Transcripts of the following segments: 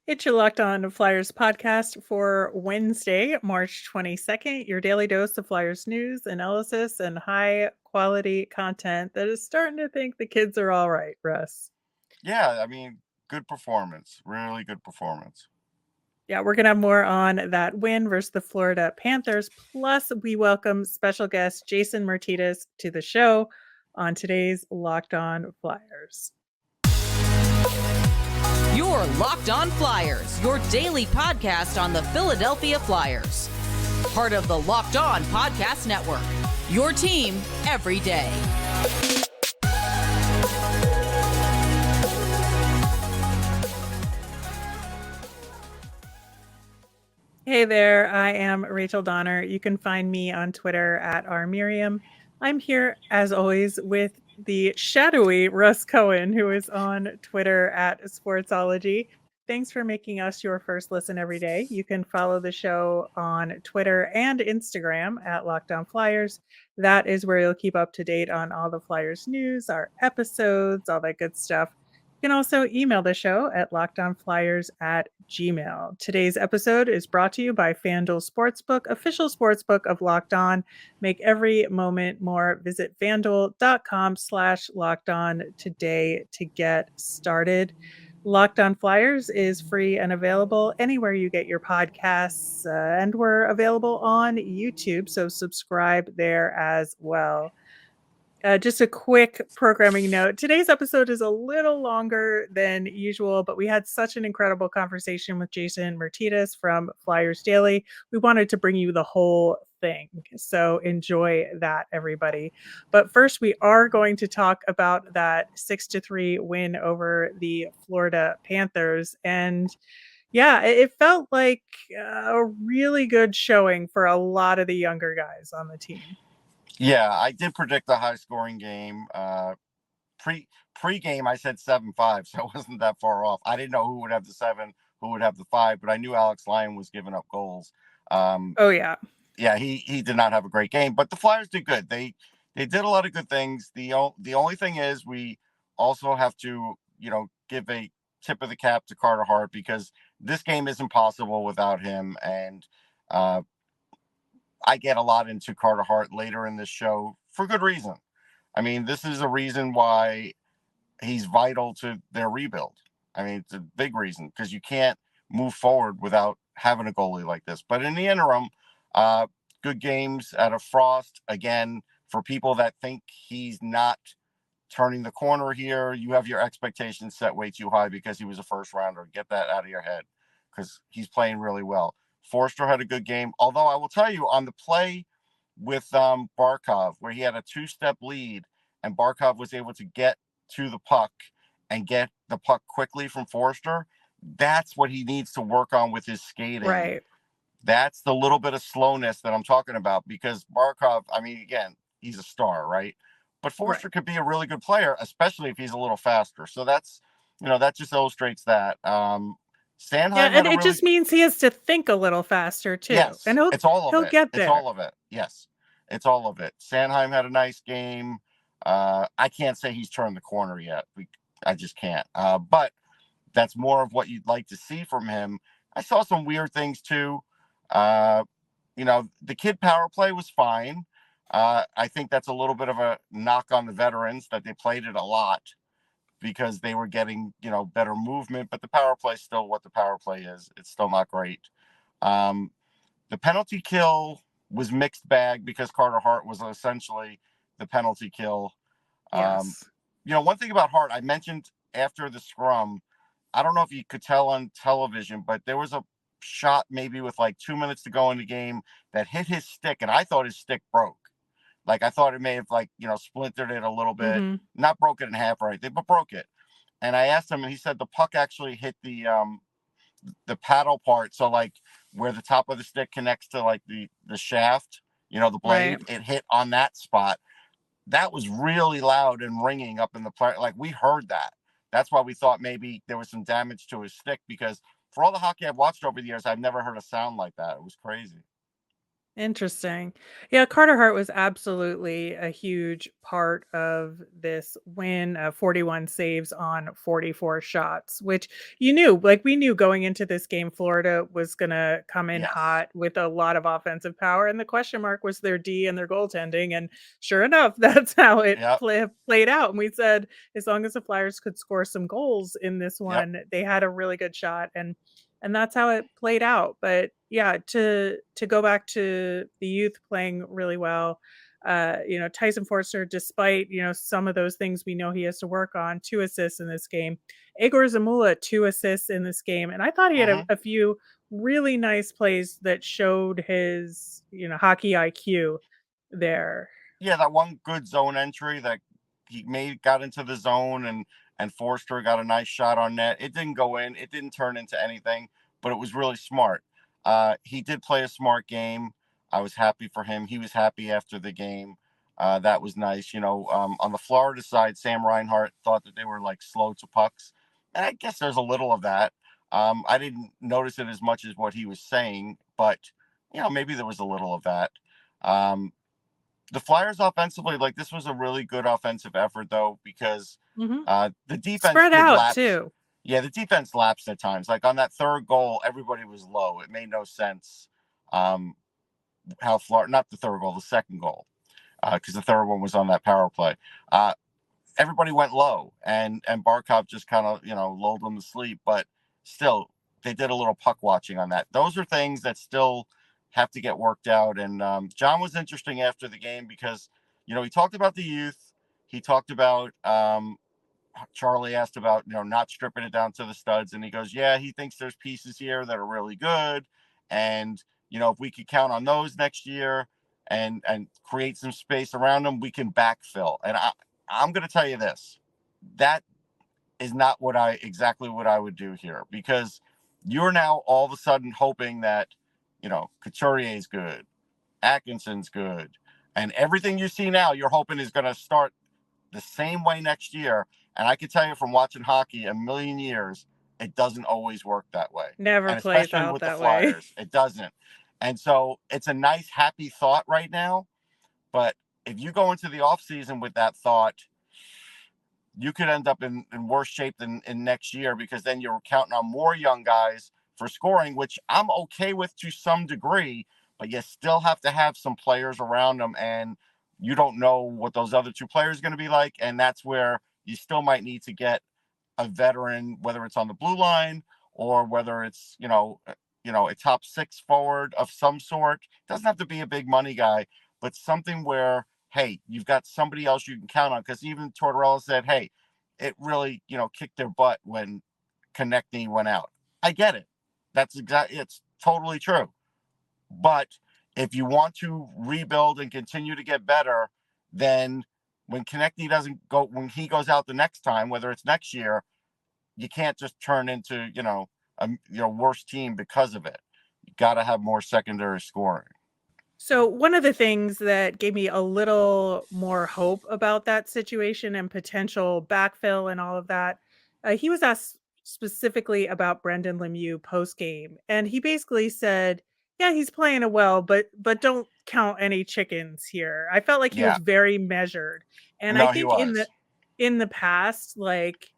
It's your Locked On Flyers podcast for Wednesday, March 22nd, your daily dose of Flyers news, analysis, and high quality content that is starting to think the kids are all right, Russ. Yeah, I mean, good performance. Really good performance. Yeah, we're going to have more on that win versus the Florida Panthers. Plus, we welcome special guest Jason Myrtetus to the show on today's Locked On Flyers. Your Locked On Flyers, your daily podcast on the Philadelphia Flyers. Part of the Locked On Podcast Network, your team every day. Hey there, I am Rachel Donner. You can find me on Twitter at rmiriam. I'm here, as always, with the shadowy Russ Cohen, who is on Twitter at Sportsology. Thanks for making us your first listen every day. You can follow the show on Twitter and Instagram at Locked On Flyers. That is where you'll keep up to date on all the Flyers news, our episodes, all that good stuff. You can also email the show at lockedonflyers@gmail. Today's episode is brought to you by FanDuel Sportsbook, official sportsbook of Locked On. Make every moment more. Visit fanduel.com/lockedon today to get started. Locked On Flyers is free and available anywhere you get your podcasts, and we're available on YouTube, so subscribe there as well. Just a quick programming note. Today's episode is a little longer than usual, but we had such an incredible conversation with Jason Myrtetus from Flyers Daily. We wanted to bring you the whole thing. So enjoy that, everybody. But first, we are going to talk about that 6-3 win over the Florida Panthers. And yeah, it felt like a really good showing for a lot of the younger guys on the team. Yeah, I did predict a high-scoring game. Pre-game, I said 7-5, so it wasn't that far off. I didn't know who would have the 7, who would have the 5, but I knew Alex Lyon was giving up goals. Oh, yeah. Yeah, he did not have a great game, but the Flyers did good. They did a lot of good things. The only thing is we also have to, give a tip of the cap to Carter Hart because this game isn't possible without him. And I get a lot into Carter Hart later in this show for good reason. I mean, this is a reason why he's vital to their rebuild. I mean, it's a big reason because you can't move forward without having a goalie like this. But in the interim, good games out of Frost. Again, for people that think he's not turning the corner here, you have your expectations set way too high because he was a first rounder. Get that out of your head because he's playing really well. Forster had a good game, although I will tell you on the play with Barkov, where he had a 2-step lead and Barkov was able to get to the puck and get the puck quickly from Forster, that's what he needs to work on with his skating. Right. That's the little bit of slowness that I'm talking about because Barkov, I mean, again, he's a star, right? But Forster could be a really good player, especially if he's a little faster. So that's, that just illustrates that. Sanheim, yeah, and it just means he has to think a little faster too. Yes, and it's all of he'll it. get there. It's all of it. Yes, it's all of it. Sanheim had a nice game. I can't say he's turned the corner yet. I just can't. But that's more of what you'd like to see from him. I saw some weird things too. The kid power play was fine. I think that's a little bit of a knock on the veterans that they played it a lot because they were getting, better movement, but the power play is still what the power play is. It's still not great. The penalty kill was mixed bag because Carter Hart was essentially the penalty kill. Yes. One thing about Hart, I mentioned after the scrum, I don't know if you could tell on television, but there was a shot maybe with like 2 minutes to go in the game that hit his stick, and I thought his stick broke. Like, I thought it may have, splintered it a little bit. Mm-hmm. Not broke it in half or anything, but broke it. And I asked him, and he said the puck actually hit the paddle part. So, where the top of the stick connects to, the shaft, the blade, It hit on that spot. That was really loud and ringing up in the play. We heard that. That's why we thought maybe there was some damage to his stick because for all the hockey I've watched over the years, I've never heard a sound like that. It was crazy. Interesting. Yeah, Carter Hart was absolutely a huge part of this win, 41 saves on 44 shots, which you knew, like we knew going into this game, Florida was going to come in Yes. hot with a lot of offensive power. And the question mark was their D and their goaltending. And sure enough, that's how it Yep. played out. And we said, as long as the Flyers could score some goals in this Yep. one, they had a really good shot. And that's how it played out. But yeah, to go back to the youth playing really well, Tyson Forster, despite some of those things we know he has to work on, 2 assists in this game. Egor Zamula, 2 assists in this game, and I thought he had Hmm. a few really nice plays that showed his hockey IQ there. Yeah, that one good zone entry that got into the zone, and Forster got a nice shot on net. It didn't go in. It didn't turn into anything, but it was really smart. He did play a smart game. I was happy for him. He was happy after the game. That was nice. On the Florida side, Sam Reinhart thought that they were like slow to pucks. And I guess there's a little of that. I didn't notice it as much as what he was saying, but maybe there was a little of that. The Flyers offensively, like this was a really good offensive effort though, because Hmm. the defense Spread did out lapse. too. Yeah, the defense lapsed at times. Like on that third goal, everybody was low. It made no sense. How Florida, not the third goal, the second goal, because the third one was on that power play. Everybody went low, and Barkov just kind of lulled them to sleep. But still, they did a little puck watching on that. Those are things that still have to get worked out. And John was interesting after the game because he talked about the youth. He talked about Charlie asked about not stripping it down to the studs, and he goes, yeah, he thinks there's pieces here that are really good, and if we could count on those next year and create some space around them, we can backfill. And I'm going to tell you this, that is not exactly what I would do here, because you're now all of a sudden hoping that Couturier is good, Atkinson's good, and everything you see now you're hoping is going to start the same way next year. And I can tell you from watching hockey a million years, it doesn't always work that way. Never And plays especially out with the that way. Flyers, it doesn't. And so it's a nice, happy thought right now. But if you go into the offseason with that thought, you could end up in worse shape than in next year, because then you're counting on more young guys for scoring, which I'm okay with to some degree, but you still have to have some players around them, and you don't know what those other two players are going to be like. And that's where you still might need to get a veteran, whether it's on the blue line or whether it's, a top six forward of some sort. It doesn't have to be a big money guy, but something where, hey, you've got somebody else you can count on. Because even Tortorella said, hey, it really, kicked their butt when Konechny went out. I get it. It's totally true. But if you want to rebuild and continue to get better, then when when he goes out the next time, whether it's next year, you can't just turn into, a worse team because of it. You got to have more secondary scoring. So one of the things that gave me a little more hope about that situation and potential backfill and all of that, he was asked specifically about Brendan Lemieux post game, and he basically said, "Yeah, he's playing it well, but don't count any chickens here." I felt like he was Yeah. very measured, and I No, he think was. in the past, like,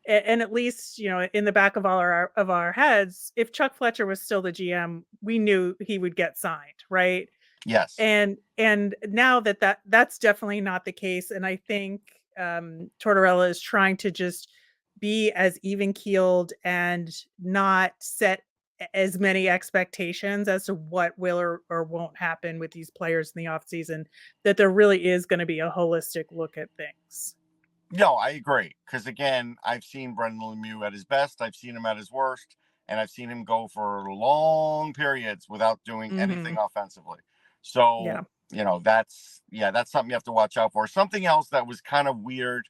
and at least in the back of our heads, if Chuck Fletcher was still the GM, we knew he would get signed, right? Yes. And now that's definitely not the case, and I think Tortorella is trying to just be as even keeled and not set as many expectations as to what will or won't happen with these players in the offseason, that there really is going to be a holistic look at things. No, I agree. Because again, I've seen Brendan Lemieux at his best. I've seen him at his worst. And I've seen him go for long periods without doing anything Mhm. offensively. So, Yeah. that's something you have to watch out for. Something else that was kind of weird.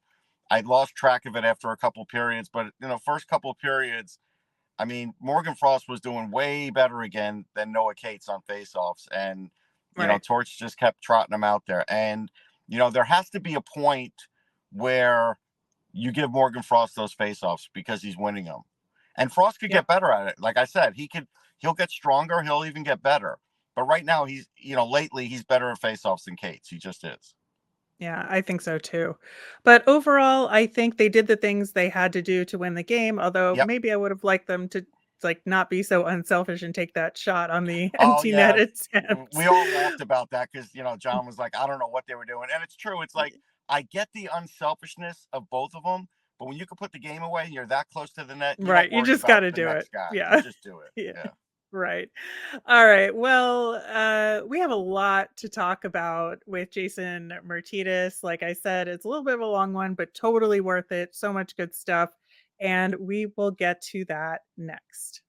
I lost track of it after a couple periods, but first couple of periods, I mean, Morgan Frost was doing way better again than Noah Cates on faceoffs. And, Right. Torch just kept trotting him out there. And, there has to be a point where you give Morgan Frost those faceoffs because he's winning them. And Frost could Yep. get better at it. Like I said, he'll get stronger. He'll even get better. But right now, lately he's better at faceoffs than Cates. He just is. Yeah, I think so too. But overall, I think they did the things they had to do to win the game, although Yep. maybe I would have liked them to not be so unselfish and take that shot on the Oh, empty yeah. net attempt. We all laughed about that because, John was like, I don't know what they were doing. And it's true. It's like, I get the unselfishness of both of them, but when you can put the game away and you're that close to the net, Right. You just got to do it. guy. Yeah. You just do it. Yeah. Right. All right. Well, we have a lot to talk about with Jason Myrtetus. Like I said, it's a little bit of a long one, but totally worth it. So much good stuff. And we will get to that next.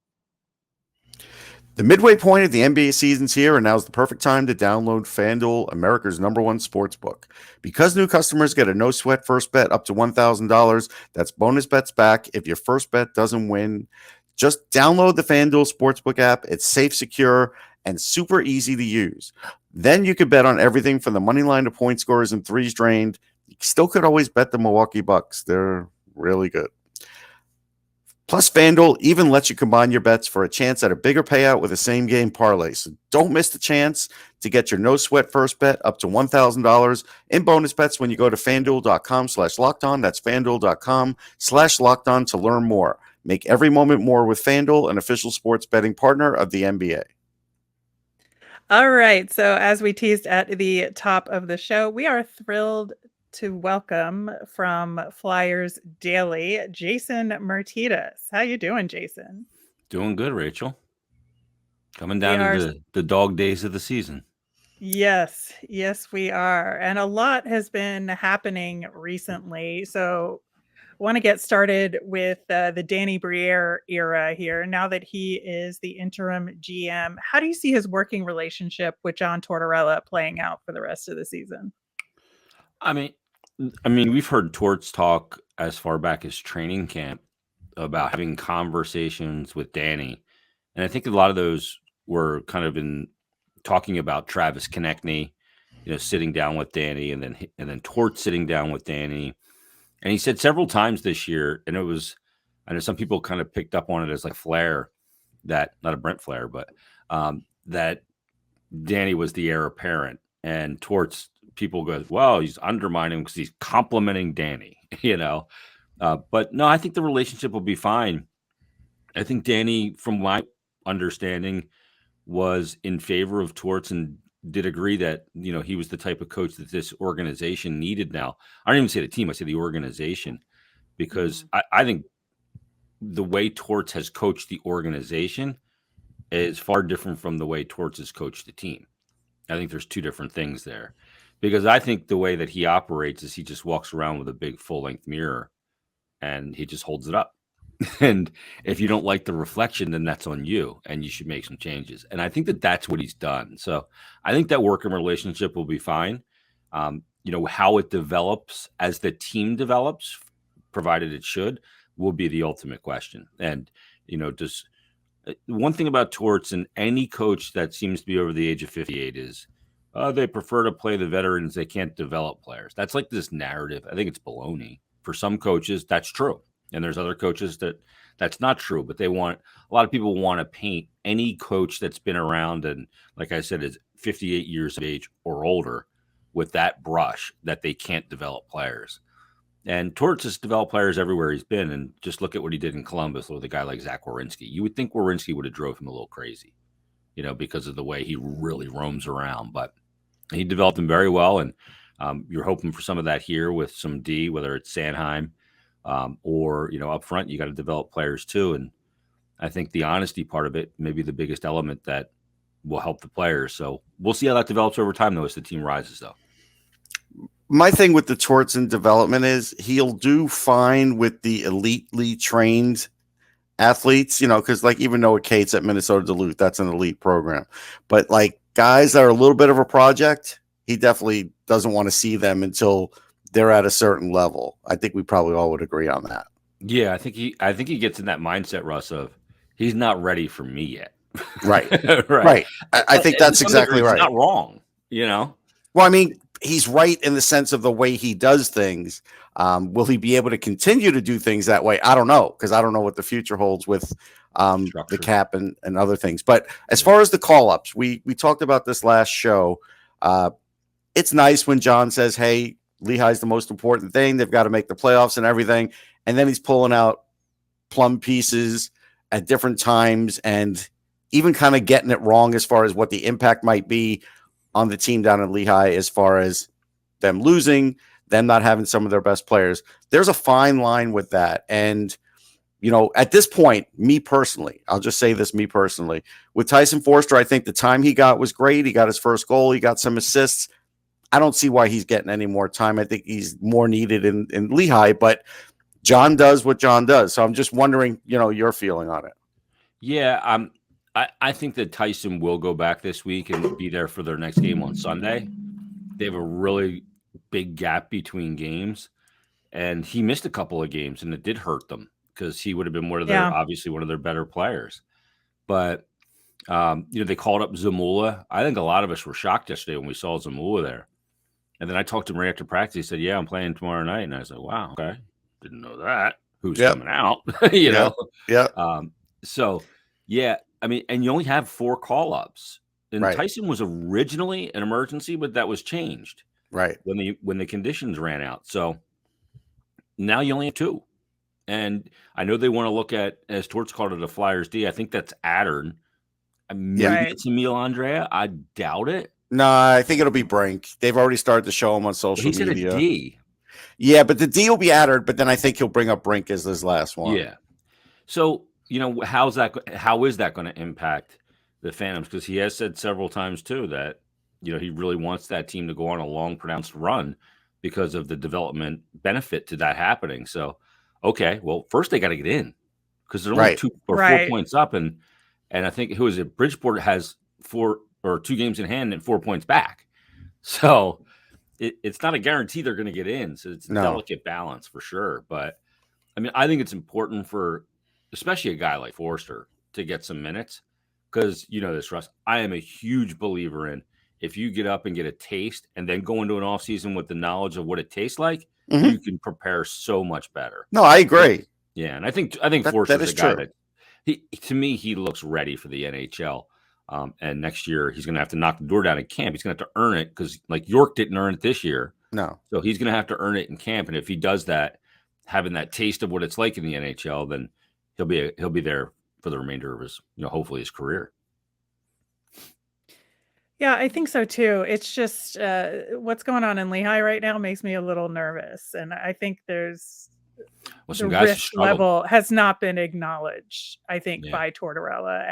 The midway point of the NBA season's here, and now's the perfect time to download FanDuel, America's #1 sportsbook. Because new customers get a no-sweat first bet up to $1,000, that's bonus bets back if your first bet doesn't win. Just download the FanDuel Sportsbook app. It's safe, secure, and super easy to use. Then you can bet on everything from the money line to point scorers and threes drained. You still could always bet the Milwaukee Bucks. They're really good. Plus, FanDuel even lets you combine your bets for a chance at a bigger payout with a same-game parlay. So don't miss the chance to get your no-sweat first bet up to $1,000 in bonus bets when you go to FanDuel.com/lockedon. That's FanDuel.com/lockedon to learn more. Make every moment more with FanDuel, an official sports betting partner of the NBA. All right. So as we teased at the top of the show, we are thrilled to welcome from Flyers Daily, Jason Myrtetus. How you doing, Jason? Doing good, Rachel. Coming down to the dog days of the season. Yes, we are. And a lot has been happening recently. So I want to get started with the Danny Briere era here. Now that he is the interim GM, how do you see his working relationship with John Tortorella playing out for the rest of the season? I mean, we've heard Torts talk as far back as training camp about having conversations with Danny. And I think a lot of those were kind of in talking about Travis Konechny, sitting down with Danny, and then Torts sitting down with Danny. And he said several times this year, and I know some people kind of picked up on it as like flair, that not a Brent Flair, but that Danny was the heir apparent, and Torts, people go, well, he's undermining him because he's complimenting Danny, But no, I think the relationship will be fine. I think Danny, from my understanding, was in favor of Torts and did agree that, he was the type of coach that this organization needed now. I don't even say the team, I say the organization, because I think the way Torts has coached the organization is far different from the way Torts has coached the team. I think there's two different things there, because I think the way that he operates is he just walks around with a big full-length mirror and he just holds it up. And if you don't like the reflection, then that's on you, and you should make some changes. And I think that that's what he's done. So I think that working relationship will be fine. How it develops as the team develops, provided it should, will be the ultimate question. And, just one thing about Torts and any coach that seems to be over the age of 58 is they prefer to play the veterans. They can't develop players. That's like this narrative. I think it's baloney. For some coaches, that's true. And there's other coaches that's not true, but a lot of people want to paint any coach that's been around and, like I said, is 58 years of age or older with that brush, that they can't develop players. And Torts has developed players everywhere he's been. And just look at what he did in Columbus with a guy like Zach Werenski. You would think Werenski would have drove him a little crazy, because of the way he really roams around. But he developed him very well. And you're hoping for some of that here with some D, whether it's Sanheim, or up front, you got to develop players too. And I think the honesty part of it may be the biggest element that will help the players. So we'll see how that develops over time, though, as the team rises, though. My thing with the Torts in development is he'll do fine with the elitely trained athletes, because like even Noah Cates at Minnesota Duluth, that's an elite program. But like guys that are a little bit of a project, he definitely doesn't want to see them until they're at a certain level. I think we probably all would agree on that. Yeah, I think he gets in that mindset, Russ, of he's not ready for me yet. Right. Right. I think that's exactly right. It's not wrong, Well, I mean, he's right in the sense of the way he does things. Will he be able to continue to do things that way? I don't know, because I don't know what the future holds with the Structure. cap and other things. But as far as the call-ups, we talked about this last show. It's nice when John says, hey, Lehigh's the most important thing. They've got to make the playoffs and everything. And then he's pulling out plum pieces at different times and even kind of getting it wrong as far as what the impact might be on the team down in Lehigh as far as them losing, them not having some of their best players. There's a fine line with that. And, you know, at this point, me personally, I'll just say this, me personally, with Tyson Forster, I think the time he got was great. He got his first goal. He got some assists. I don't see why he's getting any more time. I think he's more needed in Lehigh, but John does what John does. So I'm just wondering, you know, your feeling on it. Yeah, I think that Tyson will go back this week and be there for their next game on Sunday. They have a really big gap between games, and he missed a couple of games, and it did hurt them because he would have been one of their obviously one of their better players. But you know, they called up Zamula. I think a lot of us were shocked yesterday when we saw Zamula there. And then I talked to him right after practice. He said, "Yeah, I'm playing tomorrow night." And I was like, "Wow, okay, didn't know that. Who's coming out?" you know? Yeah. So yeah, I mean, and you only have 4 call-ups. And Right. Tyson was originally an emergency, but that was changed Right. when the conditions ran out. So now you only have 2. And I know they want to look at, as Torts called it, a Flyers D. I think that's Addern. Maybe it's Emil Andrea. I doubt it. No, I think it'll be Brink. They've already started to show him on social He said media. a D. Yeah, but the D will be Addern, but then I think he'll bring up Brink as his last one. Yeah. So, you know, how is that going to impact the Phantoms? Because he has said several times too that, you know, he really wants that team to go on a long, pronounced run because of the development benefit to that happening. So, okay, well, first they got to get in because they're only 2 or 4 points up, and I think who is it? Bridgeport has 4 or 2 games in hand and 4 points back. So it's not a guarantee they're going to get in. So it's a delicate balance for sure. But I mean, I think it's important for especially a guy like Forster to get some minutes because, you know this, Russ, I am a huge believer in if you get up and get a taste and then go into an offseason with the knowledge of what it tastes like, you can prepare so much better. No, I agree. Yeah, and I think Forster's a guy that to me, he looks ready for the NHL. And next year, he's going to have to knock the door down in camp. He's going to have to earn it because, like, York didn't earn it this year. No. So he's going to have to earn it in camp. And if he does that, having that taste of what it's like in the NHL, then he'll be there for the remainder of his, you know, hopefully his career. Yeah, I think so too. It's just what's going on in Lehigh right now makes me a little nervous, and I think there's some the guys risk level has not been acknowledged. I think by Tortorella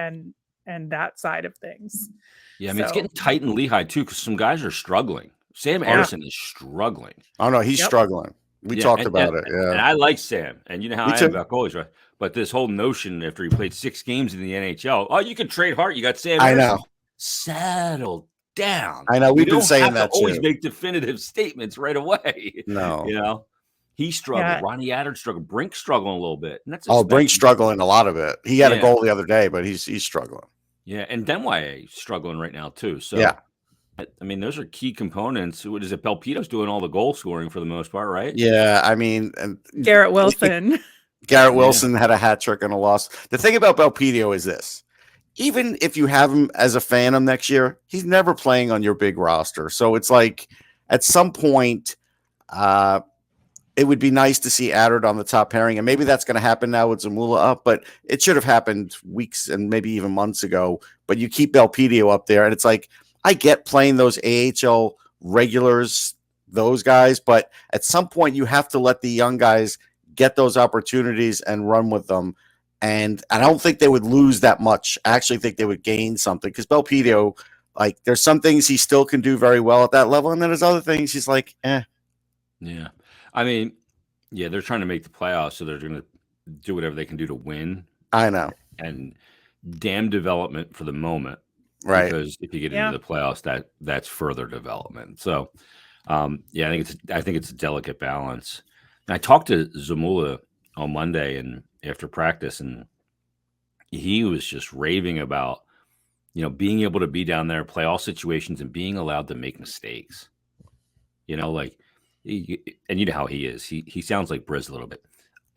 and that side of things. Yeah, I mean it's getting tight in Lehigh too because some guys are struggling. Sam Anderson is struggling. Oh no, he's struggling. We talked about it. Yeah, and I like Sam, and you know how I am about goalies, right? But this whole notion after he played 6 games in the NHL, oh, you can trade Hart. You got Sam. I Anderson. know. Settle down. I know. We've been saying that too. Always make definitive statements right away. No, you know he struggled. Yeah. Ronnie Addern struggled. Brink struggling a little bit. And that's Brink's struggling a lot of it. He had a goal the other day, but he's struggling. Yeah, and Denway struggling right now too. So I mean, those are key components. What is it? Belpito's doing all the goal scoring for the most part, right? Yeah, I mean, and Garrett Wilson. Garrett Wilson had a hat trick and a loss. The thing about Belpito is this. Even if you have him as a Phantom next year, he's never playing on your big roster. So it's like at some point, it would be nice to see Addard on the top pairing. And maybe that's going to happen now with Zamula up, but it should have happened weeks and maybe even months ago. But you keep Belpito up there. And it's like, I get playing those AHL regulars, those guys, but at some point you have to let the young guys get those opportunities and run with them. And I don't think they would lose that much. I actually think they would gain something because Belpito, like, there's some things he still can do very well at that level. And then there's other things he's like, eh. Yeah. I mean, yeah, they're trying to make the playoffs, so they're going to do whatever they can do to win. I know. And damn development for the moment. Right. Because if you get into the playoffs, that's further development. So, I think it's a delicate balance. And I talked to Zamula on Monday and after practice, and he was just raving about, you know, being able to be down there, play all situations, and being allowed to make mistakes. You know, like, and you know how he is. He sounds like Briz a little bit.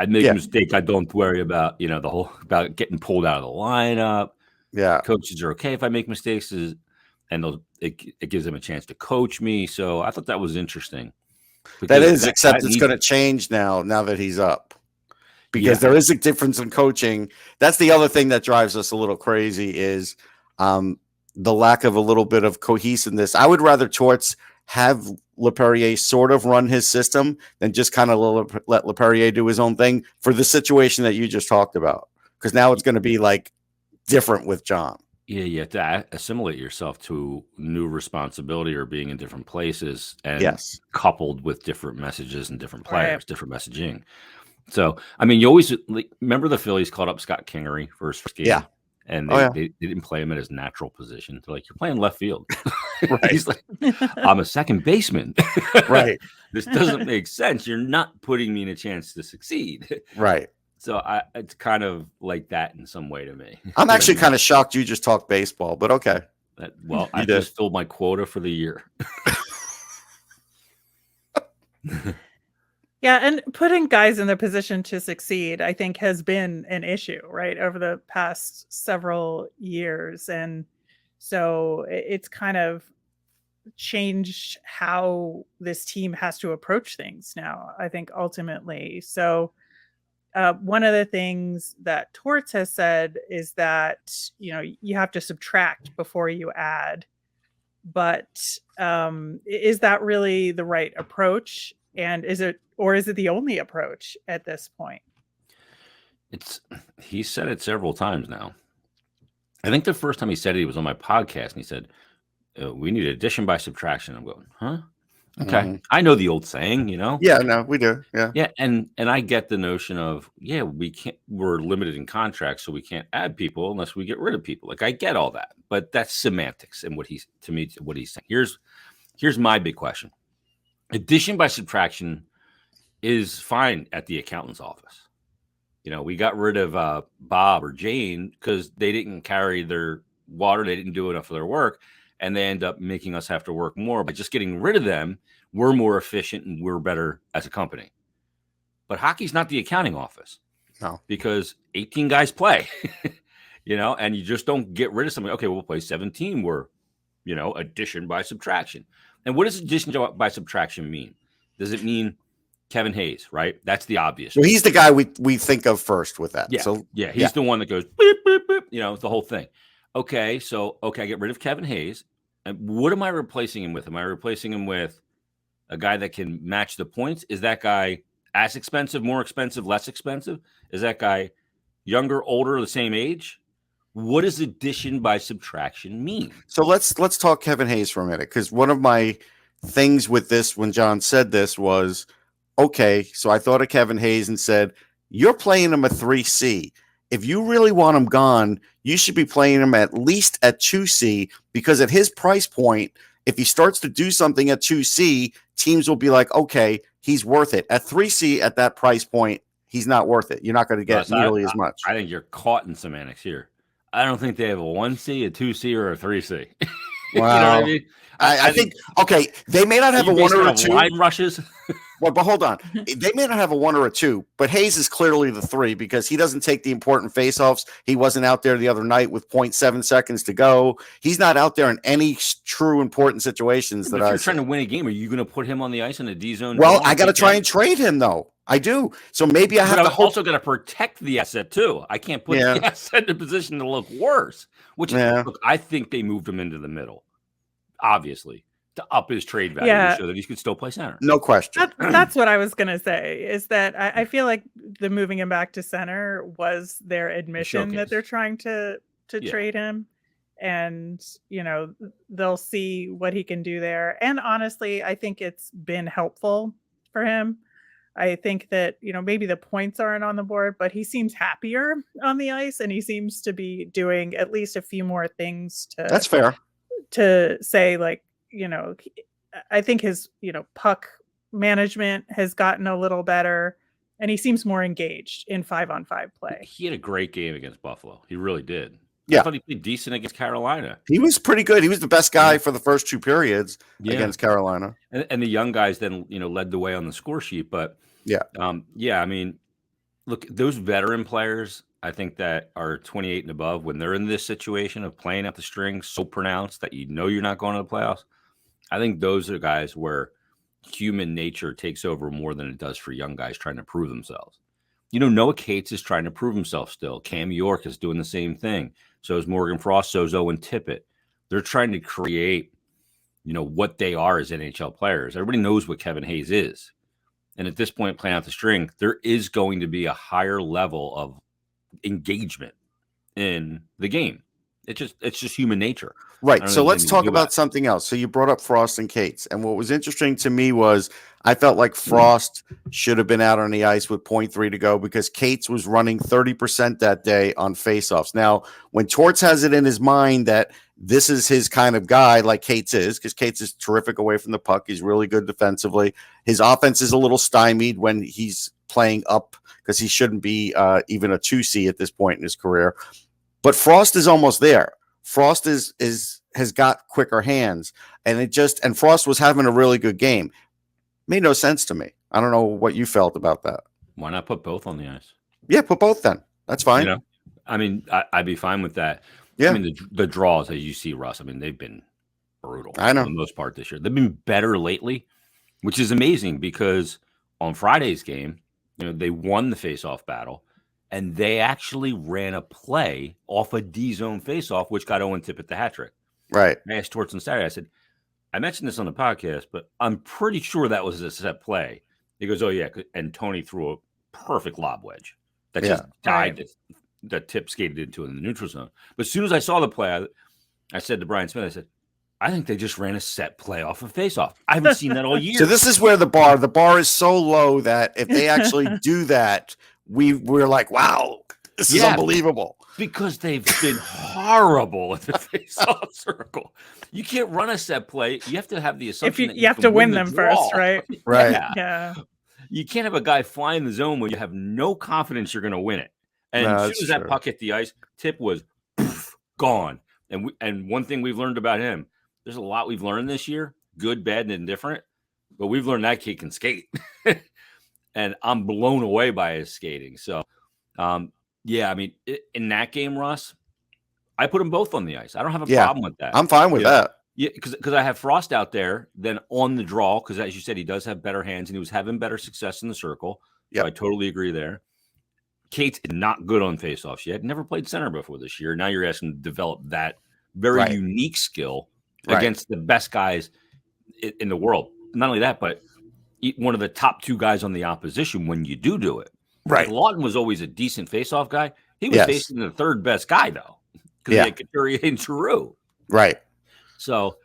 I make a mistake. I don't worry about, the whole about getting pulled out of the lineup. Yeah. Coaches are okay if I make mistakes, and it gives them a chance to coach me. So I thought that was interesting. That is, except it's going to change now that he's up. Because there is a difference in coaching. That's the other thing that drives us a little crazy is the lack of a little bit of cohesiveness. I would rather Torts have LePerrier sort of run his system than just kind of let LePerrier do his own thing for the situation that you just talked about. Because now it's going to be like different with John. Yeah, you have to assimilate yourself to new responsibility or being in different places, and coupled with different messages and different players, different messaging. So, I mean, you always remember the Phillies called up Scott Kingery for his first game. Yeah. And they didn't play him at his natural position. They're like, you're playing left field. Right. He's like, I'm a second baseman. Right. This doesn't make sense. You're not putting me in a chance to succeed. Right. So it's kind of like that in some way to me. I'm actually kind of shocked you just talked baseball, but okay. I just filled my quota for the year. Yeah, and putting guys in the position to succeed, I think, has been an issue, right, over the past several years. And so it's kind of changed how this team has to approach things now, I think, ultimately. So one of the things that Torts has said is that, you have to subtract before you add. But is that really the right approach? And is it the only approach at this point? He said it several times now. I think the first time he said it, he was on my podcast, and he said, we need addition by subtraction. I'm going, huh? Okay. Mm-hmm. I know the old saying, Yeah, no, we do. Yeah. Yeah. And I get the notion of, we're limited in contracts, so we can't add people unless we get rid of people. Like, I get all that, but that's semantics. And what he's saying. Here's my big question. Addition by subtraction is fine at the accountant's office. We got rid of Bob or Jane because they didn't carry their water. They didn't do enough of their work. And they end up making us have to work more. By just getting rid of them, we're more efficient and we're better as a company. But hockey's not the accounting office. No. Because 18 guys play, and you just don't get rid of somebody. Okay, we'll play 17. We're, addition by subtraction. And what does addition by subtraction mean? Does it mean Kevin Hayes, right? That's the obvious. Well, he's the guy we think of first with that. Yeah. So he's the one that goes beep, beep, beep, the whole thing. Okay, so I get rid of Kevin Hayes. And what am I replacing him with? Am I replacing him with a guy that can match the points? Is that guy as expensive, more expensive, less expensive? Is that guy younger, older, the same age? What does addition by subtraction mean? So let's talk Kevin Hayes for a minute, because one of my things with this when John said this was, okay, so I thought of Kevin Hayes and said, you're playing him a 3C. If you really want him gone, you should be playing him at least at 2C, because at his price point, if he starts to do something at 2C, teams will be like, okay, he's worth it. At 3C, at that price point, he's not worth it. You're not going to get nearly as much. I think you're caught in semantics here. I don't think they have a 1C, a 2C, or a 3C. Wow. You know what I mean? I think, okay, they may not have a 1 or a 2. Line rushes? Well, but hold on. They may not have a 1 or a 2, but Hayes is clearly the 3 because he doesn't take the important faceoffs. He wasn't out there the other night with 0.7 seconds to go. He's not out there in any true important situations. If you're trying to win a game, are you going to put him on the ice in a D zone? Well, I got to try and trade him, though. I do. So maybe I have to also got to protect the asset too. I can't put the asset in a position to look worse. Which look, I think they moved him into the middle, obviously, to up his trade value so that he could still play center. No question. That's what I was going to say, is that I feel like the moving him back to center was their admission that they're trying to trade him. And, they'll see what he can do there. And honestly, I think it's been helpful for him. I think that, maybe the points aren't on the board, but he seems happier on the ice, and he seems to be doing at least a few more things That's fair. To say, like, I think his, puck management has gotten a little better, and he seems more engaged in 5-on-5 play. He had a great game against Buffalo. He really did. Yeah. I thought he played decent against Carolina. He was pretty good. He was the best guy for the first 2 periods against Carolina. And the young guys then, led the way on the score sheet. But I mean, Look, those veteran players, I think that are 28 and above, when they're in this situation of playing out the string so pronounced that you know you're not going to the playoffs, I think those are guys where human nature takes over more than it does for young guys trying to prove themselves. Noah Cates is trying to prove himself still. Cam York is doing the same thing. So is Morgan Frost, so is Owen Tippett. They're trying to create, what they are as NHL players. Everybody knows what Kevin Hayes is. And at this point, playing out the string, there is going to be a higher level of engagement in the game. It's just human nature. Right. So let's talk about something else. So you brought up Frost and Cates. And what was interesting to me was I felt like Frost should have been out on the ice with 0.3 to go because Cates was running 30% that day on faceoffs. Now, when Torts has it in his mind that this is his kind of guy, like Cates is, because Cates is terrific away from the puck. He's really good defensively. His offense is a little stymied when he's playing up because he shouldn't be even a 2C at this point in his career. But Frost is almost there. Frost has got quicker hands, and Frost was having a really good game. Made no sense to me. I don't know what you felt about that. Why not put both on the ice? Yeah, put both then. That's fine. I'd be fine with that. Yeah. I mean, the draws, as you see, Russ, they've been brutal. I know. For the most part this year. They've been better lately, which is amazing because on Friday's game, they won the faceoff battle. And they actually ran a play off a D-zone faceoff, which got Owen Tippett the hat trick. Right. I asked Torts on Saturday, I said, I mentioned this on the podcast, but I'm pretty sure that was a set play. He goes, oh, yeah. And Tony threw a perfect lob wedge that just died, right. That Tip skated into in the neutral zone. But as soon as I saw the play, I said to Brian Smith, I said, I think they just ran a set play off a faceoff. I haven't seen that all year. So this is where the bar is so low that if they actually do that, we're like, wow, this is unbelievable. Because they've been horrible at the face-off circle. You can't run a set play. You have to have the assumption that you have to win them first, right? Right. Yeah. You can't have a guy fly in the zone where you have no confidence you're going to win it. And as soon as that puck hit the ice, Tip was gone. And one thing we've learned about him, there's a lot we've learned this year, good, bad, and indifferent. But we've learned that kid can skate. And I'm blown away by his skating. So, in that game, Russ, I put them both on the ice. I don't have a problem with that. I'm fine with that. Yeah, because I have Frost out there then on the draw because, as you said, he does have better hands and he was having better success in the circle. Yeah, so I totally agree there. Cates is not good on faceoffs. She had never played center before this year. Now you're asking to develop that very unique skill against the best guys in the world. Not only that, but one of the top two guys on the opposition when you do it. Right. Like Lawton was always a decent face-off guy. He was facing the third best guy, though, because he had Couturier and Giroux. Right. So,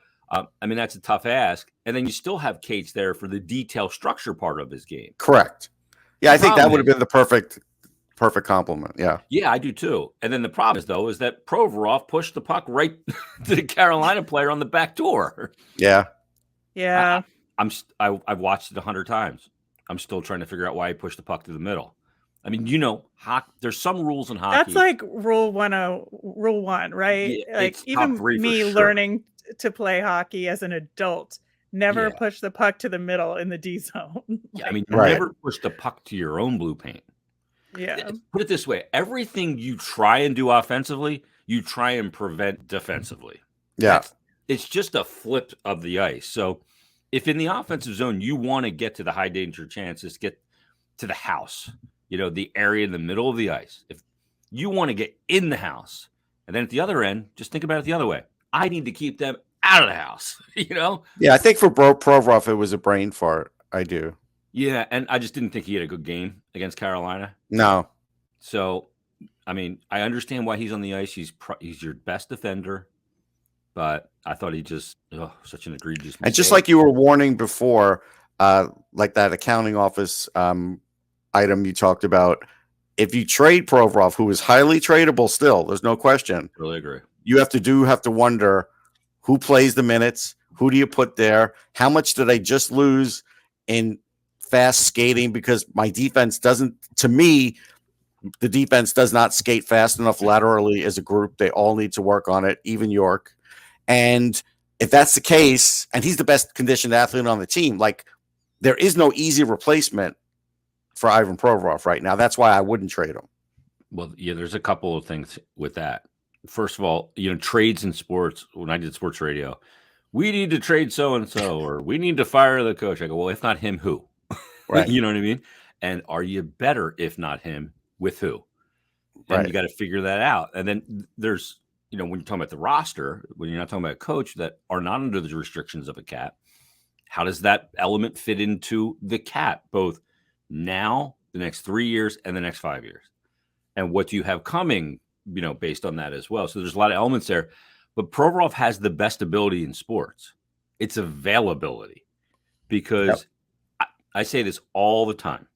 that's a tough ask. And then you still have Cates there for the detail structure part of his game. Correct. Yeah, I think that would have been the perfect compliment. Yeah. Yeah, I do too. And then the problem is that Provorov pushed the puck right to the Carolina player on the back door. Yeah. Yeah. I've watched it 100 times. I'm still trying to figure out why he pushed the puck to the middle. There's some rules in hockey. That's like rule 1, right? Yeah, like even me learning to play hockey as an adult, never push the puck to the middle in the D zone. You never push the puck to your own blue paint. Yeah. Put it this way: everything you try and do offensively, you try and prevent defensively. Yeah, it's just a flip of the ice. So, if in the offensive zone you want to get to the high danger chances, get to the house, the area in the middle of the ice. If you want to get in the house, and then at the other end, just think about it the other way. I need to keep them out of the house. Yeah, I think for Provorov, it was a brain fart. I do. Yeah, and I just didn't think he had a good game against Carolina. No. So, I understand why he's on the ice. He's your best defender, but I thought he just such an egregious mistake. And just like you were warning before, like that accounting office item you talked about, if you trade Provorov, who is highly tradable still, there's no question. Really agree. You have to wonder who plays the minutes, who do you put there, how much did I just lose in fast skating because my defense doesn't, to me, the defense does not skate fast enough laterally as a group. They all need to work on it, even York. And if that's the case, and he's the best conditioned athlete on the team, like there is no easy replacement for Ivan Provorov right now. That's why I wouldn't trade him. Well, yeah, there's a couple of things with that. First of all, trades in sports, when I did sports radio, we need to trade so-and-so, or we need to fire the coach. I go, well, if not him, who? Right. You know what I mean? And are you better, if not him, with who? And Right. you got to figure that out. And then there's, when you're talking about the roster, when you're not talking about a coach that are not under the restrictions of a cap, how does that element fit into the cap, both now, the next 3 years, and the next 5 years? And what do you have coming, based on that as well? So there's a lot of elements there. But Provorov has the best ability in sports. It's availability. Because I say this all the time.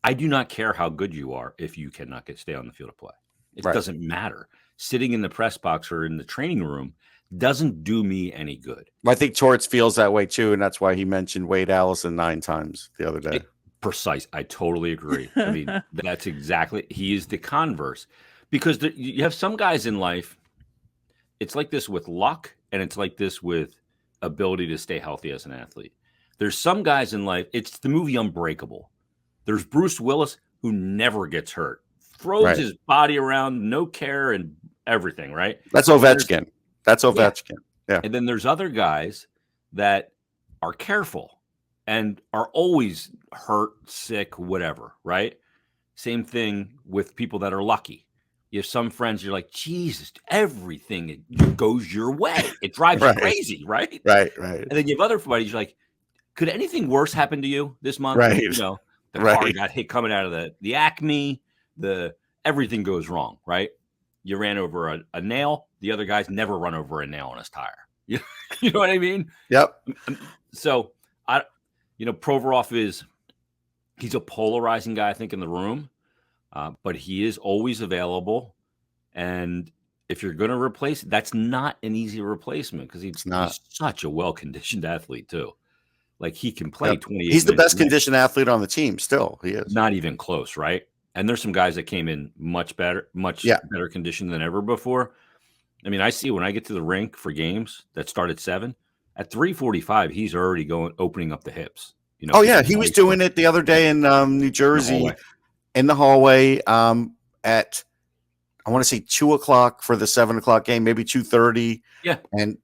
I do not care how good you are if you cannot stay on the field of play. It doesn't matter. Sitting in the press box or in the training room doesn't do me any good. I think Torts feels that way too, and that's why he mentioned Wade Allison 9 times the other day. Precise. I totally agree. I mean, that's exactly. He is the converse, because you have some guys in life. It's like this with luck, and it's like this with ability to stay healthy as an athlete. There's some guys in life. It's the movie Unbreakable. There's Bruce Willis, who never gets hurt, throws his body around, no care and everything. Right. That's Ovechkin. That's Ovechkin. Yeah. And then there's other guys that are careful and are always hurt, sick, whatever, right? Same thing with people that are lucky. You have some friends, you're like, Jesus, everything goes your way. It drives you crazy, right? Right. And then you have other buddies, you're like, could anything worse happen to you this month? Right. The car got hit coming out of the Acme, everything goes wrong, right? You ran over a nail. The other guys never run over a nail on his tire. You know what I mean? Yep. So Provorov he's a polarizing guy, I think, in the room, but he is always available. And if you're going to replace, that's not an easy replacement, because he's such a well-conditioned athlete too. Like, he can play 28. He's the best conditioned athlete on the team. Still, he is not even close, right? And there's some guys that came in much better condition than ever before. I mean, I see when I get to the rink for games that start at 7, at 3:45, he's already opening up the hips. He was doing it the other day in New Jersey, in the hallway at, I want to say 2:00 for the 7:00 game, maybe 2:30. Yeah. And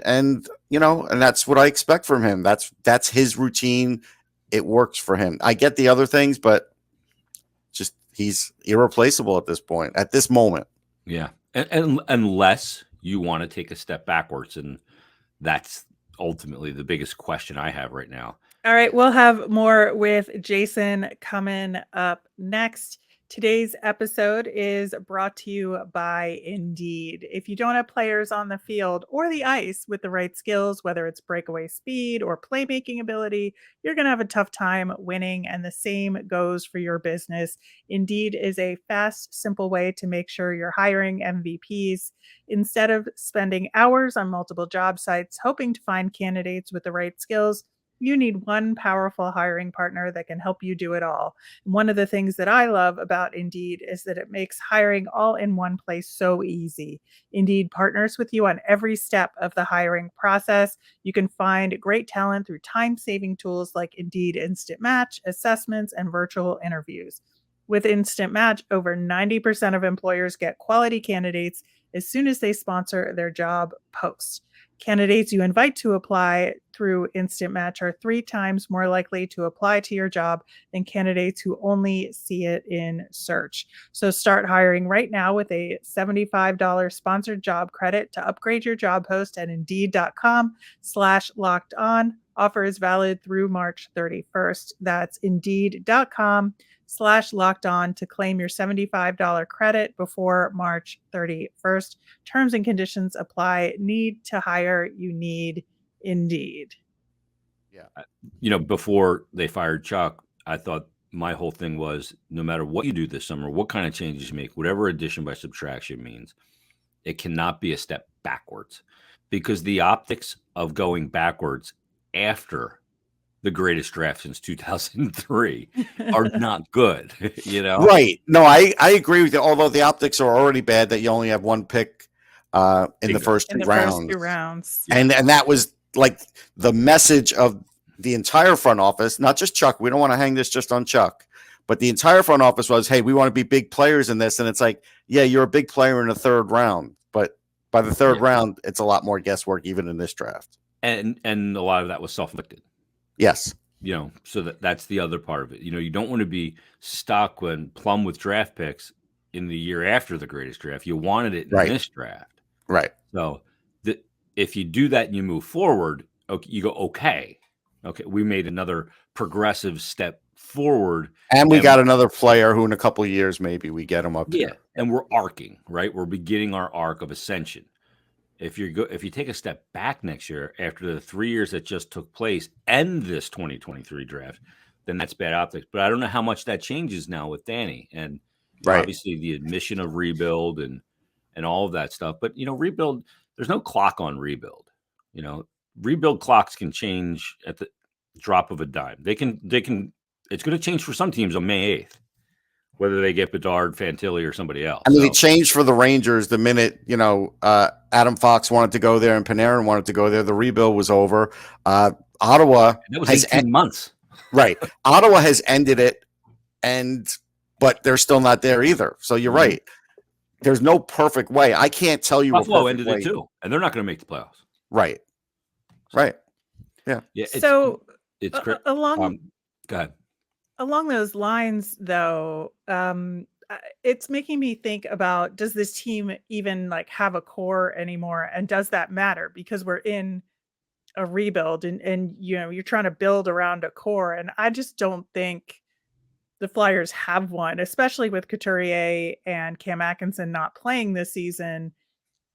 and that's what I expect from him. That's his routine. It works for him. I get the other things, but just, he's irreplaceable at this point, at this moment. Yeah. And unless you want to take a step backwards, and that's ultimately the biggest question I have right now. All right, we'll have more with Jason coming up next. Today's episode is brought to you by Indeed. If you don't have players on the field or the ice with the right skills, whether it's breakaway speed or playmaking ability, you're going to have a tough time winning, and the same goes for your business. Indeed is a fast, simple way to make sure you're hiring MVPs. Instead of spending hours on multiple job sites hoping to find candidates with the right skills, you need one powerful hiring partner that can help you do it all. One of the things that I love about Indeed is that it makes hiring all in one place so easy. Indeed partners with you on every step of the hiring process. You can find great talent through time-saving tools like Indeed Instant Match, assessments, and virtual interviews. With Instant Match, over 90% of employers get quality candidates as soon as they sponsor their job post. Candidates you invite to apply through Instant Match are 3 times more likely to apply to your job than candidates who only see it in search. So start hiring right now with a $75 sponsored job credit to upgrade your job post at Indeed.com/locked-on. Offer is valid through March 31st. That's Indeed.com/locked-on to claim your $75 credit before March 31st. Terms and conditions apply. Need to hire? You need Indeed. Yeah. Before they fired Chuck, I thought my whole thing was, no matter what you do this summer, what kind of changes you make, whatever addition by subtraction means, it cannot be a step backwards, because the optics of going backwards after the greatest draft since 2003 are not good, Right. No, I agree with you. Although the optics are already bad that you only have one pick in the first two rounds. First 2 rounds. And that was like the message of the entire front office, not just Chuck. We don't want to hang this just on Chuck, but the entire front office was, hey, we want to be big players in this. And it's like, yeah, you're a big player in the third round, but by the third round, it's a lot more guesswork, even in this draft. And a lot of that was self-inflicted. Yes. So that's the other part of it. You don't want to be stuck when plumb with draft picks in the year after the greatest draft. You wanted it in this draft. Right. So if you do that and you move forward, you go, okay, we made another progressive step forward. And we got another player who in a couple of years, maybe we get him up here. And we're arcing, right? We're beginning our arc of ascension. If you take a step back next year after the 3 years that just took place and this 2023 draft, then that's bad optics. But I don't know how much that changes now with Danny and obviously the admission of rebuild and all of that stuff. But rebuild, there's no clock on rebuild. Rebuild clocks can change at the drop of a dime. They can. It's going to change for some teams on May 8th, whether they get Bedard, Fantilli, or somebody else. I mean, it changed for the Rangers the minute, Adam Fox wanted to go there and Panarin wanted to go there. The rebuild was over. Ottawa. That was 18 months. Right. Ottawa has ended it, but they're still not there either. So you're right. There's no perfect way. I can't tell you. Buffalo ended it too, and they're not going to make the playoffs. Right. Right. Yeah. So it's go ahead. Along those lines, though, it's making me think about, does this team even have a core anymore, and does that matter? Because we're in a rebuild, and you're trying to build around a core, and I just don't think the Flyers have one, especially with Couturier and Cam Atkinson not playing this season.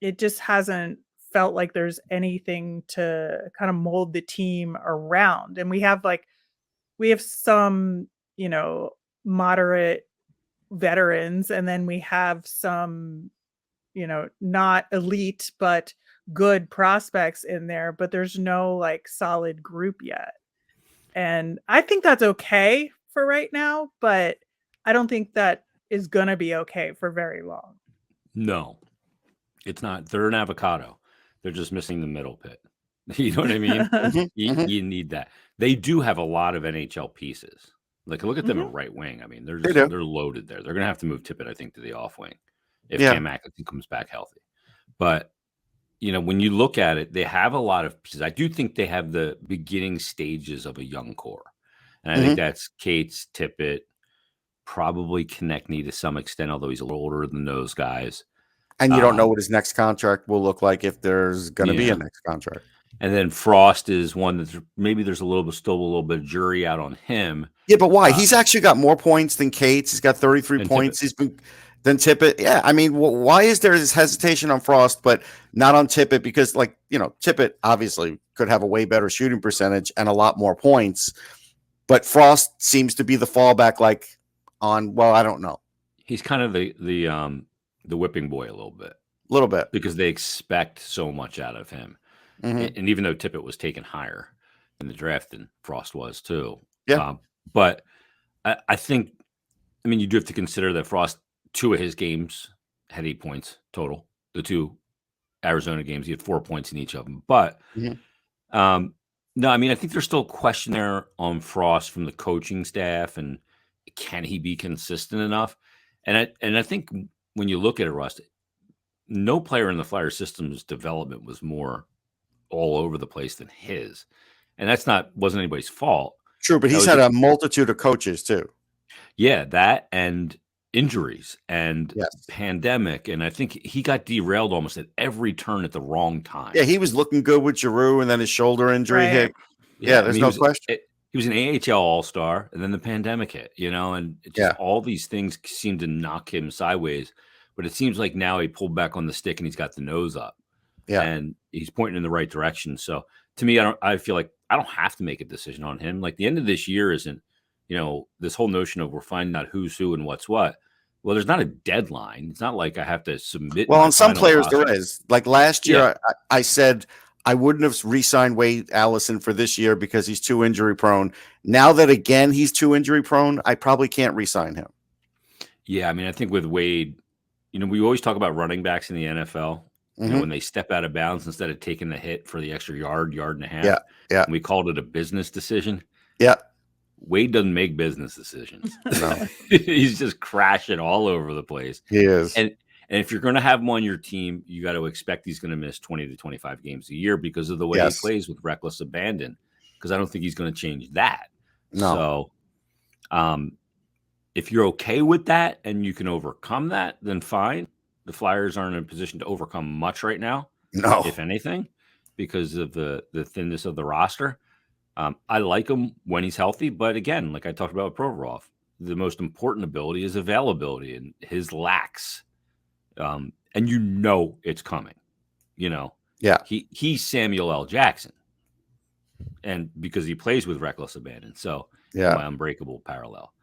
It just hasn't felt like there's anything to kind of mold the team around, and we have some, moderate veterans, and then we have some, not elite, but good prospects in there, but there's no solid group yet. And I think that's okay for right now, but I don't think that is going to be okay for very long. No, it's not. They're an avocado. They're just missing the middle pit. You know what I mean? You need that. They do have a lot of NHL pieces. Look at them at right wing. I mean, they're loaded there. They're going to have to move Tippett, I think, to the off wing if Cam Atkinson comes back healthy. But, when you look at it, they have a lot of pieces. I do think they have the beginning stages of a young core. And I think that's Cates, Tippett, probably Konechny to some extent, although he's a little older than those guys. And you don't know what his next contract will look like, if there's going to be a next contract. And then Frost is one that maybe there's still a little bit of jury out on him. Yeah, but why? He's actually got more points than Cates. He's got 33 points. Than Tippett. Yeah, I mean, why is there this hesitation on Frost, but not on Tippett? Because, Tippett obviously could have a way better shooting percentage and a lot more points, but Frost seems to be the fallback. I don't know. He's kind of the whipping boy a little bit, because they expect so much out of him. And even though Tippett was taken higher in the draft than Frost was too. Yeah. But I think, you do have to consider that Frost, 2 of his games had 8 points total. The 2 Arizona games, he had 4 points in each of them. But no, I think there's still a question there on Frost from the coaching staff, and can he be consistent enough? And I think when you look at it, Russ, no player in the Flyer system's development was more all over the place than his. And wasn't anybody's fault. True, but he's had a multitude of coaches too. Yeah, that and injuries and pandemic. And I think he got derailed almost at every turn at the wrong time. Yeah, he was looking good with Giroux, and then his shoulder injury hit. Yeah, there's no question. He was an AHL All-Star, and then the pandemic hit, and all these things seemed to knock him sideways. But it seems like now he pulled back on the stick and he's got the nose up. Yeah. And he's pointing in the right direction. So to me, I feel like I don't have to make a decision on him. The end of this year isn't, this whole notion of we're finding out who's who and what's what. Well, there's not a deadline. It's not like I have to submit. Well, on some players there is. Last year, I said I wouldn't have re-signed Wade Allison for this year because he's too injury prone. Now that, again, he's too injury prone, I probably can't re-sign him. Yeah, I think with Wade, we always talk about running backs in the NFL. You know, when they step out of bounds instead of taking the hit for the extra yard and a half. Yeah, yeah. We called it a business decision. Yeah. Wade doesn't make business decisions. No. He's just crashing all over the place. He is. And if you're going to have him on your team, you got to expect he's going to miss 20 to 25 games a year because of the way he plays with reckless abandon. Because I don't think he's going to change that. No. So, if you're okay with that and you can overcome that, then fine. The Flyers aren't in a position to overcome much right now, if anything, because of the thinness of the roster. I like him when he's healthy, but again, like I talked about with Provorov, the most important ability is availability, and his lacks. And you know it's coming. You know, he's Samuel L. Jackson, and because he plays with reckless abandon, so my unbreakable parallel.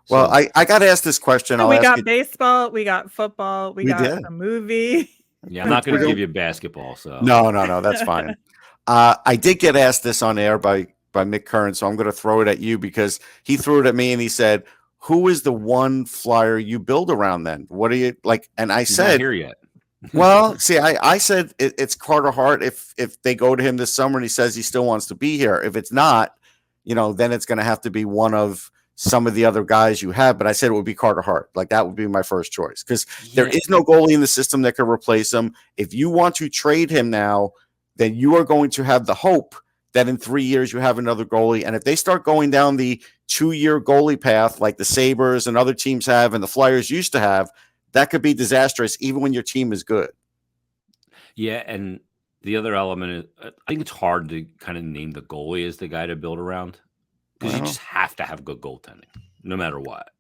Well, I got to ask this question. We got baseball, we got football, we got a movie. Yeah, I'm not going to give you basketball. So no, that's fine. I did get asked this on air by Mick Curran, so I'm going to throw it at you because he threw it at me and he said, "Who is the one Flyer you build around? Then what are you like?" And I said, "Not here yet." Well, see, I said it's Carter Hart. If they go to him this summer and he says he still wants to be here, if it's not, then it's going to have to be one of some of the other guys you have. But I said it would be Carter Hart. Like that would be my first choice because there is no goalie in the system that could replace him. If you want to trade him now, then you are going to have the hope that in 3 years you have another goalie. And if they start going down the 2-year goalie path like the Sabres and other teams have and the Flyers used to have, that could be disastrous even when your team is good. Yeah, and the other element is I think it's hard to kind of name the goalie as the guy to build around because you just have to have good goaltending no matter what.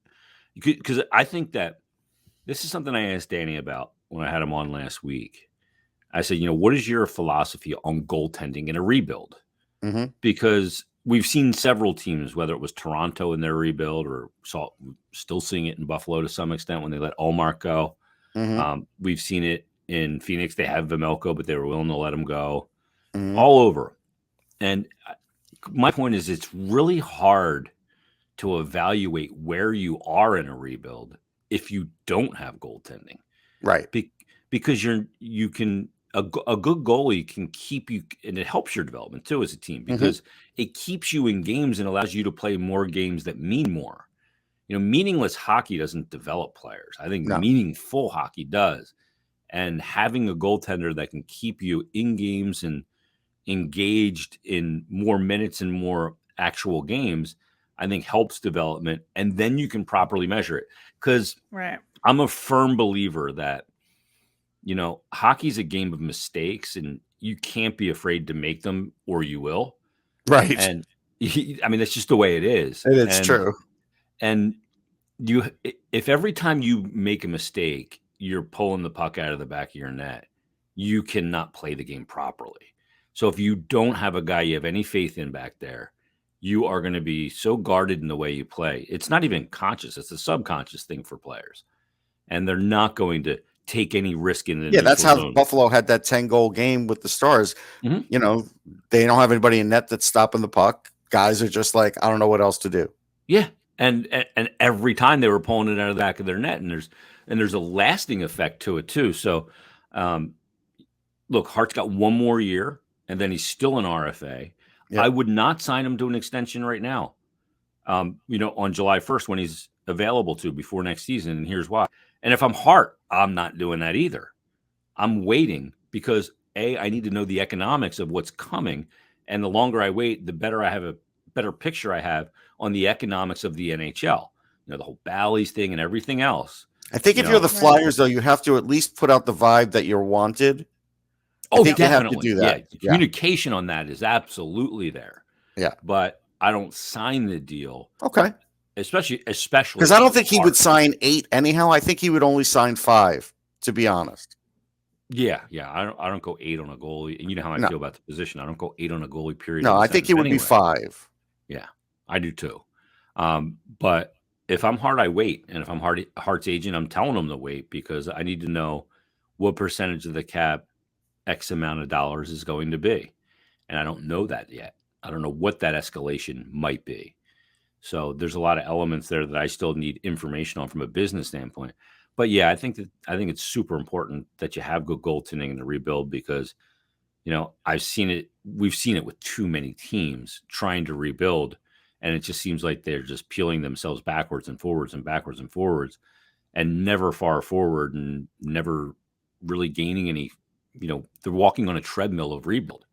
Because I think that this is something I asked Danny about when I had him on last week. I said, what is your philosophy on goaltending in a rebuild? Mm-hmm. Because we've seen several teams, whether it was Toronto in their rebuild or still seeing it in Buffalo to some extent when they let Ullmark go. Mm-hmm. We've seen it in Phoenix. They have Vejmelka, but they were willing to let him go. Mm-hmm. All over. And my point is it's really hard to evaluate where you are in a rebuild if you don't have goaltending. Right. Because you can a good goalie can keep you, and it helps your development too as a team because it keeps you in games and allows you to play more games that mean more. Meaningless hockey doesn't develop players. I think meaningful hockey does. And having a goaltender that can keep you in games and engaged in more minutes and more actual games, I think helps development. And then you can properly measure it. Because I'm a firm believer that hockey's a game of mistakes and you can't be afraid to make them or you will. Right. And that's just the way it is. It's true. And if every time you make a mistake, you're pulling the puck out of the back of your net, you cannot play the game properly. So if you don't have a guy you have any faith in back there, you are going to be so guarded in the way you play. It's not even conscious. It's a subconscious thing for players. And they're not going to take any risk in the that's how zone. Buffalo had that 10-goal game with the Stars. Mm-hmm. They don't have anybody in net that's stopping the puck. Guys are just like, I don't know what else to do. Yeah. And every time they were pulling it out of the back of their net, and there's a lasting effect to it too. So look, Hart's got one more year and then he's still an RFA. Yep. I would not sign him to an extension right now. On July 1st when he's available to before next season. And here's why. And if I'm Hart, I'm not doing that either. I'm waiting because I need to know the economics of what's coming. And the longer I wait, the better I have a better picture I have on the economics of the NHL, the whole Bally's thing and everything else. I think if you're the Flyers though, you have to at least put out the vibe that you're wanted. Oh, I think definitely. You have to do that. Yeah. Communication on that is absolutely there. Yeah. But I don't sign the deal. Okay. Especially because I don't think he would sign 8 anyhow. I think he would only sign 5, to be honest. Yeah. I don't go 8 on a goalie. And you know how I feel about the position. I don't go 8 on a goalie period. No, I think he would be 5. Yeah, I do too. But if I'm Hart, I wait. And if I'm Hart's agent, I'm telling him to wait because I need to know what percentage of the cap X amount of dollars is going to be. And I don't know that yet. I don't know what that escalation might be. So there's a lot of elements there that I still need information on from a business standpoint. But yeah, I think it's super important that you have good goaltending in the rebuild because, we've seen it with too many teams trying to rebuild, and it just seems like they're just peeling themselves backwards and forwards and backwards and forwards, and never far forward and never really gaining any. They're walking on a treadmill of rebuild,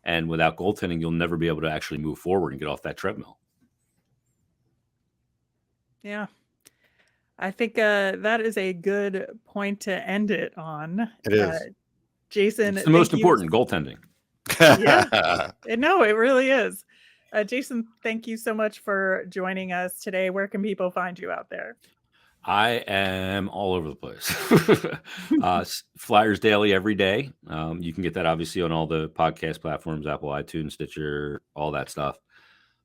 and without goaltending, you'll never be able to actually move forward and get off that treadmill. Yeah. I think that is a good point to end it on. It is. Jason, It's the most important, goaltending. Yeah. No, it really is. Jason, thank you so much for joining us today. Where can people find you out there? I am all over the place. Flyers Daily every day. You can get that obviously on all the podcast platforms, Apple, iTunes, Stitcher, all that stuff,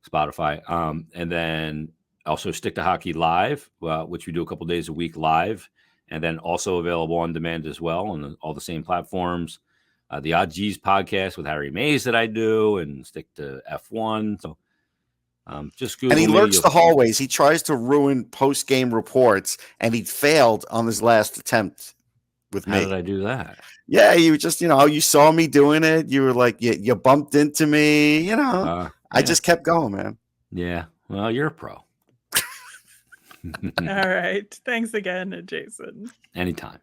Spotify. And then also Stick to Hockey Live, which we do a couple days a week live, and then also available on demand as well on all the same platforms. The Odd G's podcast with Harry Mays that I do, and Stick to F1. So just Google and he me, lurks the hallways. He tries to ruin post-game reports, and he failed on his last attempt with me. How did I do that? Yeah, you just, you saw me doing it. You were like, you bumped into me. Yeah. I just kept going, man. Yeah. Well, you're a pro. All right. Thanks again, Jason. Anytime.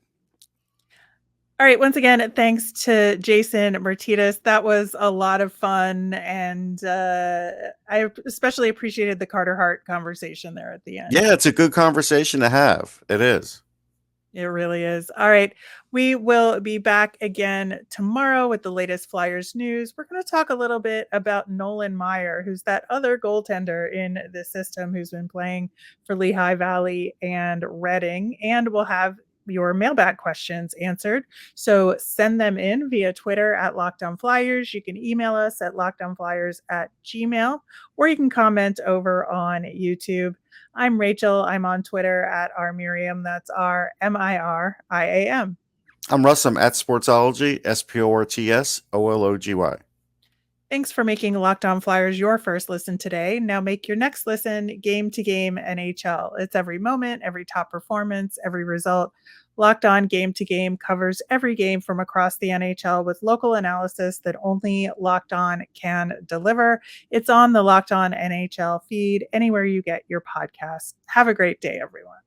All right. Once again, thanks to Jason Myrtetus. That was a lot of fun. And I especially appreciated the Carter Hart conversation there at the end. Yeah, it's a good conversation to have. It is. It really is. All right. We will be back again tomorrow with the latest Flyers news. We're going to talk a little bit about Nolan Meyer, who's that other goaltender in the system who's been playing for Lehigh Valley and Reading. And we'll have your mailbag questions answered. So send them in via Twitter at LockedOnFlyers. You can email us at LockedOnFlyers@gmail.com, or you can comment over on YouTube. I'm Rachel. I'm on Twitter at rmiriam. That's RMIRIAM. I'm Russ. I'm at Sportsology, SPORTSOLOGY. Thanks for making Locked On Flyers your first listen today. Now make your next listen Game to Game NHL. It's every moment, every top performance, every result. Locked On Game to Game covers every game from across the NHL with local analysis that only Locked On can deliver. It's on the Locked On NHL feed, anywhere you get your podcasts. Have a great day, everyone.